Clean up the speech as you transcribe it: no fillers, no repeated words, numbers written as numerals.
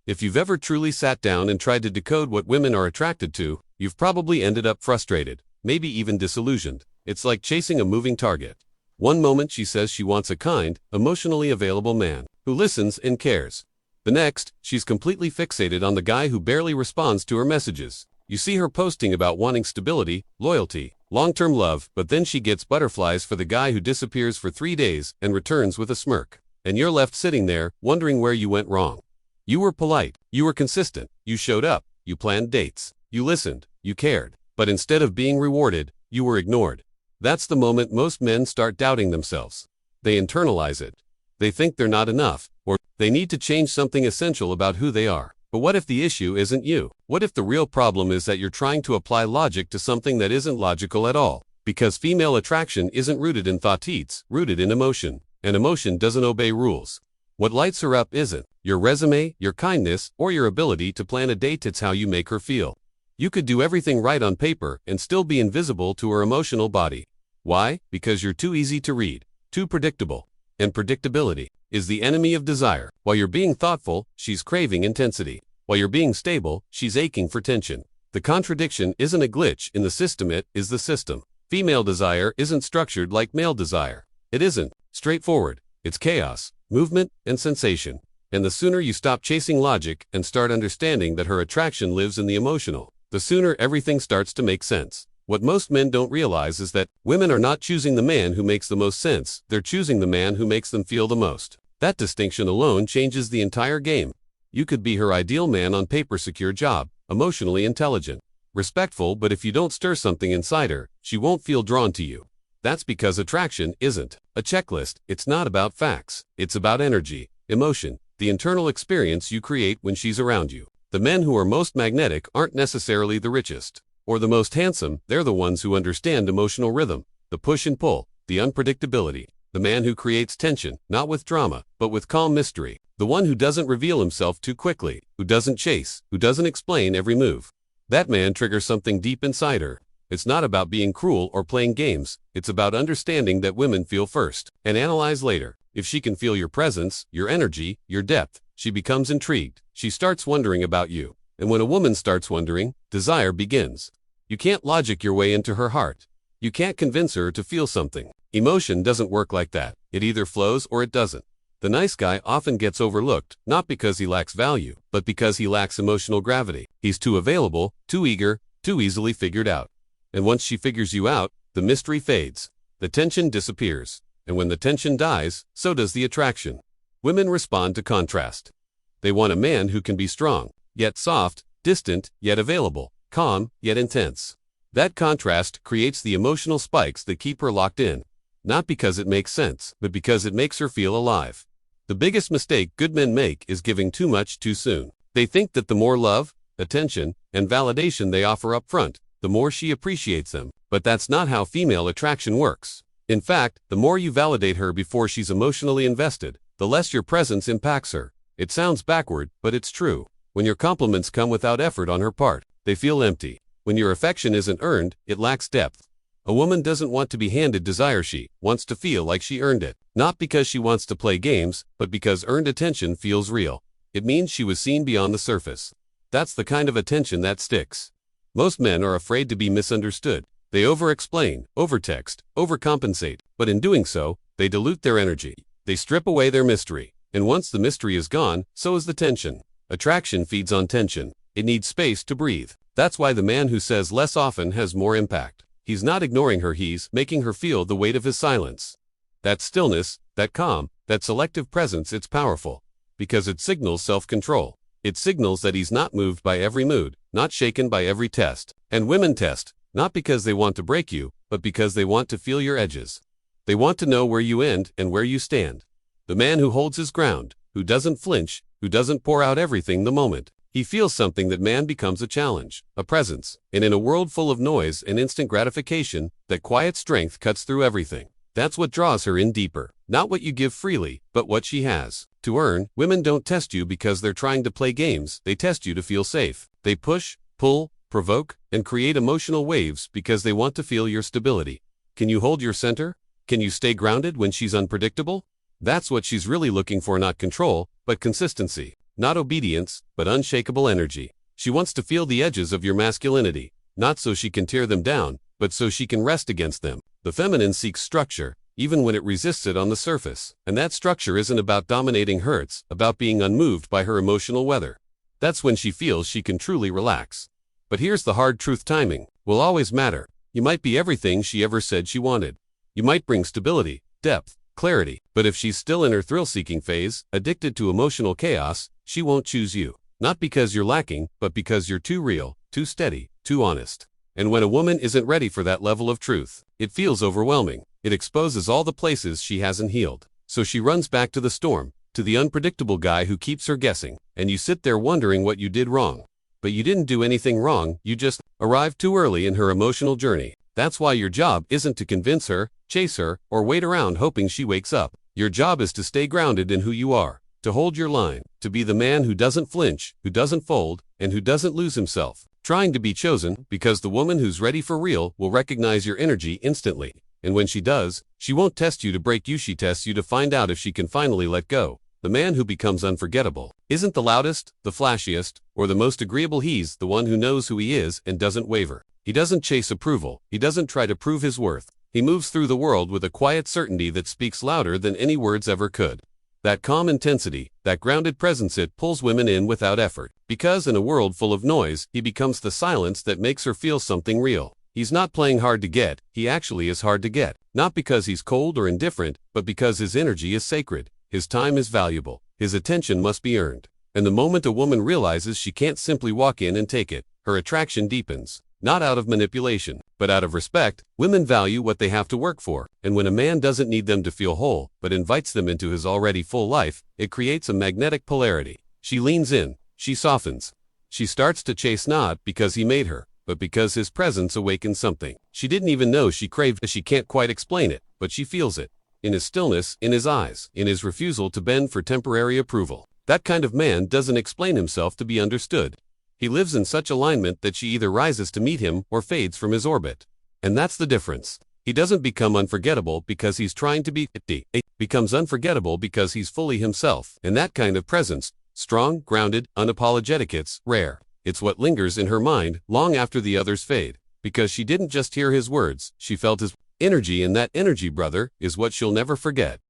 If you've ever truly sat down and tried to decode what women are attracted to, you've probably ended up frustrated, maybe even disillusioned. It's like chasing a moving target. One moment she says she wants a kind, emotionally available man who listens and cares. The next, she's completely fixated on the guy who barely responds to her messages. You see her posting about wanting stability, loyalty, long-term love, but then she gets butterflies for the guy who disappears for 3 days and returns with a smirk. And you're left sitting there, wondering where you went wrong. You were polite, you were consistent, you showed up, you planned dates, you listened, you cared. But instead of being rewarded, you were ignored. That's the moment most men start doubting themselves. They internalize it. They think they're not enough, or they need to change something essential about who they are. But what if the issue isn't you? What if the real problem is that you're trying to apply logic to something that isn't logical at all? Because female attraction isn't rooted in thought, it's rooted in emotion. And emotion doesn't obey rules. What lights her up isn't your resume, your kindness, or your ability to plan a date. It's how you make her feel. You could do everything right on paper and still be invisible to her emotional body. Why? Because you're too easy to read, too predictable. And predictability is the enemy of desire. While you're being thoughtful, she's craving intensity. While you're being stable, she's aching for tension. The contradiction isn't a glitch in the system, it is the system. Female desire isn't structured like male desire. It isn't straightforward. It's chaos, movement, and sensation. And the sooner you stop chasing logic and start understanding that her attraction lives in the emotional, the sooner everything starts to make sense. What most men don't realize is that women are not choosing the man who makes the most sense, they're choosing the man who makes them feel the most. That distinction alone changes the entire game. You could be her ideal man on paper, secure job, emotionally intelligent, respectful, but if you don't stir something inside her, she won't feel drawn to you. That's because attraction isn't a checklist. It's not about facts. It's about energy, emotion, the internal experience you create when she's around you. The men who are most magnetic aren't necessarily the richest or the most handsome. They're the ones who understand emotional rhythm, the push and pull, the unpredictability. The man who creates tension, not with drama, but with calm mystery. The one who doesn't reveal himself too quickly, who doesn't chase, who doesn't explain every move. That man triggers something deep inside her. It's not about being cruel or playing games. It's about understanding that women feel first and analyze later. If she can feel your presence, your energy, your depth, she becomes intrigued. She starts wondering about you. And when a woman starts wondering, desire begins. You can't logic your way into her heart. You can't convince her to feel something. Emotion doesn't work like that. It either flows or it doesn't. The nice guy often gets overlooked, not because he lacks value, but because he lacks emotional gravity. He's too available, too eager, too easily figured out. And once she figures you out, the mystery fades. The tension disappears. And when the tension dies, so does the attraction. Women respond to contrast. They want a man who can be strong, yet soft, distant, yet available, calm, yet intense. That contrast creates the emotional spikes that keep her locked in. Not because it makes sense, but because it makes her feel alive. The biggest mistake good men make is giving too much too soon. They think that the more love, attention, and validation they offer up front, the more she appreciates them. But that's not how female attraction works. In fact, the more you validate her before she's emotionally invested, the less your presence impacts her. It sounds backward, but it's true. When your compliments come without effort on her part, they feel empty. When your affection isn't earned, it lacks depth. A woman doesn't want to be handed desire, she wants to feel like she earned it. Not because she wants to play games, but because earned attention feels real. It means she was seen beyond the surface. That's the kind of attention that sticks. Most men are afraid to be misunderstood. They over-explain, over-text, overcompensate, but in doing so, they dilute their energy. They strip away their mystery. And once the mystery is gone, so is the tension. Attraction feeds on tension. It needs space to breathe. That's why the man who says less often has more impact. He's not ignoring her, he's making her feel the weight of his silence. That stillness, that calm, that selective presence, it's powerful. Because it signals self-control. It signals that he's not moved by every mood, not shaken by every test. And women test, not because they want to break you, but because they want to feel your edges. They want to know where you end and where you stand. The man who holds his ground, who doesn't flinch, who doesn't pour out everything the moment he feels something, that man becomes a challenge, a presence. And in a world full of noise and instant gratification, that quiet strength cuts through everything. That's what draws her in deeper. Not what you give freely, but what she has to earn. Women don't test you because they're trying to play games. They test you to feel safe. They push, pull, provoke, and create emotional waves because they want to feel your stability. Can you hold your center? Can you stay grounded when she's unpredictable? That's what she's really looking for, not control, but consistency. Not obedience, but unshakable energy. She wants to feel the edges of your masculinity, not so she can tear them down, but so she can rest against them. The feminine seeks structure, even when it resists it on the surface. And that structure isn't about dominating her, it's about being unmoved by her emotional weather. That's when she feels she can truly relax. But here's the hard truth: timing will always matter. You might be everything she ever said she wanted. You might bring stability, depth, clarity, but if she's still in her thrill-seeking phase, addicted to emotional chaos, she won't choose you. Not because you're lacking, but because you're too real, too steady, too honest. And when a woman isn't ready for that level of truth, it feels overwhelming. It exposes all the places she hasn't healed. So she runs back to the storm, to the unpredictable guy who keeps her guessing, and you sit there wondering what you did wrong. But you didn't do anything wrong, you just arrived too early in her emotional journey. That's why your job isn't to convince her, chase her, or wait around hoping she wakes up. Your job is to stay grounded in who you are, to hold your line, to be the man who doesn't flinch, who doesn't fold, and who doesn't lose himself trying to be chosen, because the woman who's ready for real will recognize your energy instantly. And when she does, she won't test you to break you, she tests you to find out if she can finally let go. The man who becomes unforgettable isn't the loudest, the flashiest, or the most agreeable. He's the one who knows who he is and doesn't waver. He doesn't chase approval. He doesn't try to prove his worth. He moves through the world with a quiet certainty that speaks louder than any words ever could. That calm intensity, that grounded presence, it pulls women in without effort. Because in a world full of noise, he becomes the silence that makes her feel something real. He's not playing hard to get, he actually is hard to get. Not because he's cold or indifferent, but because his energy is sacred. His time is valuable. His attention must be earned. And the moment a woman realizes she can't simply walk in and take it, her attraction deepens. Not out of manipulation, but out of respect. Women value what they have to work for, and when a man doesn't need them to feel whole, but invites them into his already full life, it creates a magnetic polarity. She leans in, she softens. She starts to chase not because he made her, but because his presence awakens something she didn't even know she craved. She can't quite explain it, but she feels it. In his stillness, in his eyes, in his refusal to bend for temporary approval. That kind of man doesn't explain himself to be understood. He lives in such alignment that she either rises to meet him or fades from his orbit. And that's the difference. He doesn't become unforgettable because he's trying to be it. Becomes unforgettable because he's fully himself. And that kind of presence, strong, grounded, unapologetic, it's rare. It's what lingers in her mind long after the others fade. Because she didn't just hear his words, she felt his energy, and that energy, brother, is what she'll never forget.